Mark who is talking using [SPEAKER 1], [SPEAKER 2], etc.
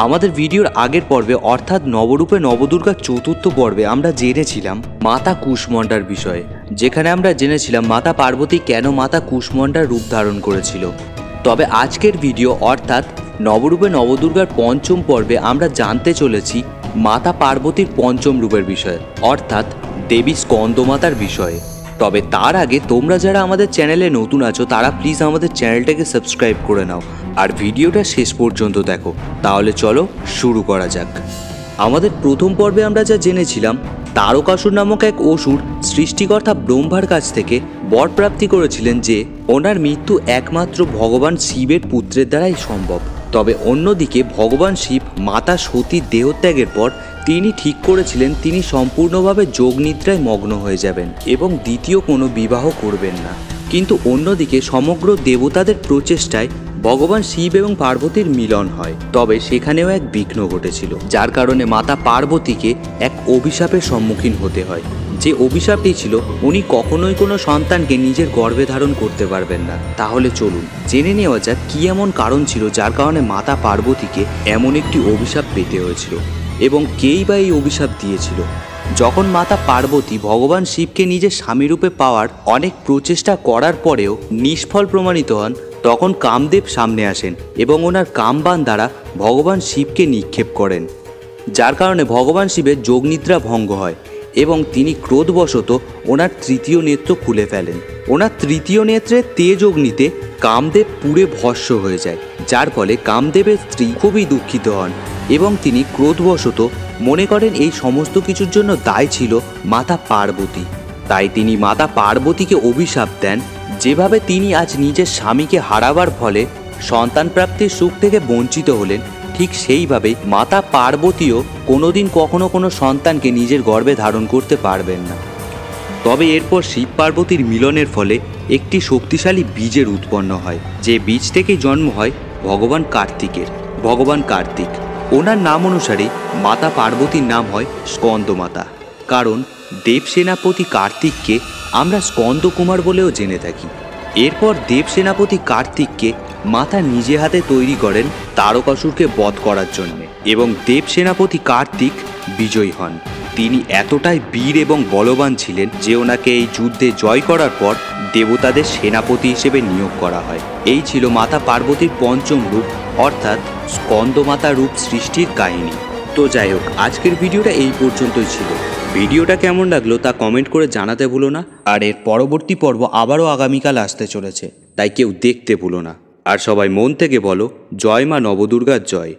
[SPEAKER 1] আমাদের ভিডিওর আগের পর্বে অর্থাৎ নবরূপে নবদুর্গার চতুর্থ পর্বে আমরা জেনেছিলাম মাতা কুষ্মণ্ডার বিষয়ে, যেখানে আমরা জেনেছিলাম মাতা পার্বতী কেন মাতা কুষ্মণ্ডার রূপ ধারণ করেছিল। তবে আজকের ভিডিও অর্থাৎ নবরূপে নবদুর্গার পঞ্চম পর্বে আমরা জানতে চলেছি মাতা পার্বতীর পঞ্চম রূপের বিষয়ে অর্থাৎ দেবী স্কন্দমাতার বিষয়ে। তবে তার আগে তোমরা যারা আমাদের চ্যানেলে নতুন আছো তারা প্লিজ আমাদের চ্যানেলটাকে সাবস্ক্রাইব করে নাও আর ভিডিওটা শেষ পর্যন্ত দেখো। তাহলে চলো শুরু করা যাক। আমাদের প্রথম পর্বে আমরা যা জেনেছিলাম তারকাসুর নামক এক অসুর সৃষ্টিকর্তা ব্রহ্মার কাছ থেকে বর প্রাপ্তি করেছিলেন যে ওনার মৃত্যু একমাত্র ভগবান শিবের পুত্রের দ্বারাই সম্ভব। তবে অন্যদিকে ভগবান শিব মাতা সতীর দেহত্যাগের পর তিনি ঠিক করেছিলেন তিনি সম্পূর্ণভাবে যোগনিদ্রায় মগ্ন হয়ে যাবেন এবং দ্বিতীয় কোনো বিবাহ করবেন না। কিন্তু অন্যদিকে সমগ্র দেবতাদের প্রচেষ্টায় ভগবান শিব এবং পার্বতীর মিলন হয়। তবে সেখানেও এক বিঘ্ন ঘটেছিল, যার কারণে মাতা পার্বতীকে এক অভিশাপের সম্মুখীন হতে হয়। যে অভিশাপটি ছিল উনি কখনোই কোনো সন্তানকে নিজের গর্ভে ধারণ করতে পারবেন না। তাহলে চলুন জেনে নেওয়া যাক কী এমন কারণ ছিল যার কারণে মাতা পার্বতীকে এমন একটি অভিশাপ পেতে হয়েছিল এবং কেই বা এই অভিশাপ দিয়েছিল। যখন মাতা পার্বতী ভগবান শিবকে নিজের স্বামীরূপে পাওয়ার অনেক প্রচেষ্টা করার পরেও নিষ্ফল প্রমাণিত হন, তখন কামদেব সামনে আসেন এবং ওনার কামবাণ দ্বারা ভগবান শিবকে নিক্ষেপ করেন, যার কারণে ভগবান শিবের যোগনিদ্রা ভঙ্গ হয় এবং তিনি ক্রোধবশত ওনার তৃতীয় নেত্র খুলে ফেলেন। ওনার তৃতীয় নেত্রের তেজ অগ্নিতে কামদেব পুড়ে ভস্ম হয়ে যায়, যার ফলে কামদেবের স্ত্রী খুবই দুঃখিত হন এবং তিনি ক্রোধবশত মনে করেন এই সমস্ত কিছুর জন্য দায় ছিল মাতা পার্বতী। তাই তিনি মাতা পার্বতীকে অভিশাপ দেন, যেভাবে তিনি আজ নিজের স্বামীকে হারাবার ফলে সন্তান প্রাপ্তির সুখ থেকে বঞ্চিত হলেন, ঠিক সেইভাবেই মাতা পার্বতীও কোনোদিন কখনো কোনো সন্তানকে নিজের গর্ভে ধারণ করতে পারবেন না। তবে এরপর শিব পার্বতীর মিলনের ফলে একটি শক্তিশালী বীজের উৎপন্ন হয়, যে বীজ থেকে জন্ম হয় ভগবান কার্তিকের। ভগবান কার্তিক ওনার নাম অনুসারে মাতা পার্বতীর নাম হয় স্কন্দমাতা, কারণ দেবসেনাপতি কার্তিককে আমরা স্কন্দকুমার বলেও জেনে থাকি। এরপর দেবসেনাপতি কার্তিককে মাতা নিজে হাতে তৈরি করেন তারকাসুরকে বধ করার জন্য এবং দেবসেনাপতি কার্তিক বিজয়ী হন। তিনি এতটাই বীর এবং বলবান ছিলেন যে ওনাকে এই যুদ্ধে জয় করার পর দেবতাদের সেনাপতি হিসেবে নিয়োগ করা হয়। এই ছিল মাতা পার্বতীর পঞ্চম রূপ অর্থাৎ স্কন্দমাতা রূপ সৃষ্টির কাহিনী। তো যাই হোক, আজকের ভিডিওটা এই পর্যন্তই ছিল। ভিডিওটা কেমন লাগলো তা কমেন্ট করে জানাতে ভুলো না। আর এর পরবর্তী পর্ব আবারও আগামীকাল আসতে চলেছে, তাই কেউ দেখতে ভুলো না। আর সবাই মন থেকে বলো জয় মা নবদুর্গার জয়।